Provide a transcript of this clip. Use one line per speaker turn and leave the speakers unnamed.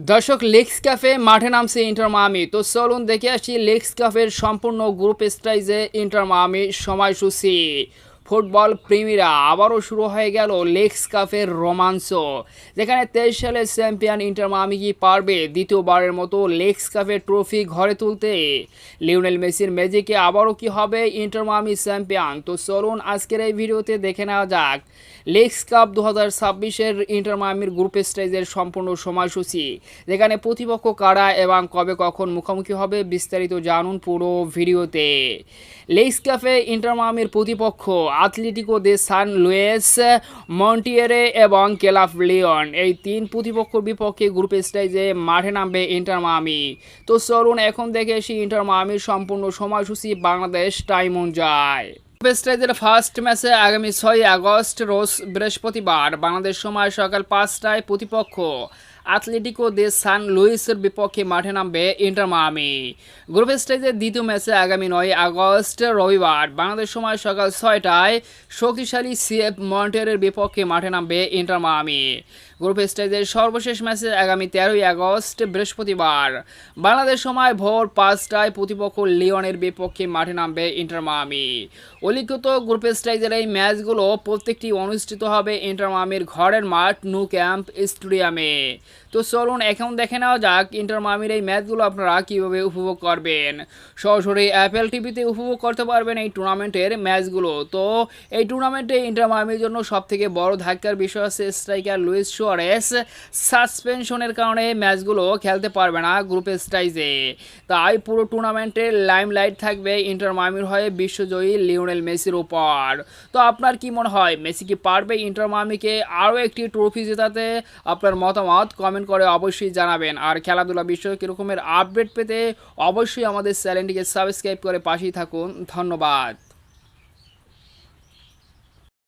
দর্শক, legs cafe মাঠে নামছে ইন্টার মায়ামি। তো চলুন দেখে আসি লেগস ক্যাফের সম্পূর্ণ গ্রুপ স্টেজে ইন্টার মায়ামির সময়সূচি। ফুটবল প্রেমীরা আবারও শুরু হয়ে গেল লেগস কাপের রোমাঞ্চ, যেখানে 23 সালে চ্যাম্পিয়ন ইন্টার মায়ামি কি পারবে দ্বিতীয়বারের মতো লেগস কাপের ট্রফি ঘরে তুলতে। লিওনেল মেসির ম্যাজিকে আবারও কি হবে ইন্টার মায়ামি চ্যাম্পিয়ন। তো চলুন আজকের এই ভিডিওতে দেখে নেওয়া যাক লেগস কাপ 2026-এর ইন্টার মায়ামির গ্রুপ স্টেজের সম্পূর্ণ সময়সূচি, যেখানে প্রতিপক্ষ কারা এবং কবে কখন মুখোমুখি হবে বিস্তারিত জানুন পুরো ভিডিওতে। লেগস কাপে ইন্টার মায়ামির প্রতিপক্ষ আথলেটিকো দে সান লুইস, মন্টিয়েরে এবং ক্লাব লিওন, এই তিন প্রতিপক্ষের বিপক্ষে গ্রুপ স্টেজে মাঠে নামবে ইন্টার মায়ামি। তো চলুন এখন দেখে এসি ইন্টার মায়ামির সম্পূর্ণ সময়সূচি বাংলাদেশ টাইম অনুযায়ী। গ্রুপ স্টেজের ফার্স্ট ম্যাচে আগামী 6 আগস্ট রোজ বৃহস্পতিবার বাংলাদেশ সময় সকাল 5টায় প্রতিপক্ষ আথলেটিকো দে সান লুইসের বিপক্ষে মাঠে নামবে ইন্টার মায়ামি। গ্রুপ স্টেজের দ্বিতীয় ম্যাচে আগামী 9 আগস্ট রবিবার বাংলাদেশ সময় সকাল 6টায় শক্তিশালী সিএফ মন্টিয়েরের বিপক্ষে মাঠে নামবে ইন্টার মায়ামি। গ্রুপ স্টেজের সর্বশেষ ম্যাচে আগামী 13 আগস্ট বৃহস্পতিবার বাংলাদেশ সময় ভোর 5টায় প্রতিপক্ষ লিওনের বিপক্ষে মাঠে নামবে ইন্টার মায়ামি। উল্লিখিত গ্রুপ স্টেজের এই ম্যাচগুলো প্রত্যেকটি অনুষ্ঠিত হবে ইন্টার মায়ামির ঘরের মাঠ ন্যু ক্যাম্প স্টেডিয়ামে। তো চলুন এখন দেখে নেওয়া যাক ইন্টার মায়ামির এই ম্যাচগুলো আপনারা কীভাবে উপভোগ করবেন। সরাসরি অ্যাপেল টিভিতে উপভোগ করতে পারবেন এই টুর্নামেন্টের ম্যাচগুলো। তো এই টুর্নামেন্টে ইন্টার মায়ামির জন্য সবথেকে বড় ধাক্কার বিষয় আছে স্ট্রাইকার লুইস সুয়ারেস সাসপেনশনের কারণে ম্যাচগুলো খেলতে পারবে না গ্রুপ স্টেজে। তাই পুরো টুর্নামেন্টের লাইমলাইট থাকবে ইন্টার মায়ামির হয়ে বিশ্বজয়ী লিওনেল মেসির উপর। তো আপনার কি মনে হয়, মেসি কি পারবে ইন্টার মায়ামিকে আরও একটি ট্রফি জেতাতে? আপনার মতামত কমেন্ট করে অবশ্যই জানাবেন। আর খেলাধুলা বিষয়ে কীরকমের আপডেট পেতে অবশ্যই আমাদের চ্যানেলটিকে সাবস্ক্রাইব করে পাশেই থাকুন। ধন্যবাদ।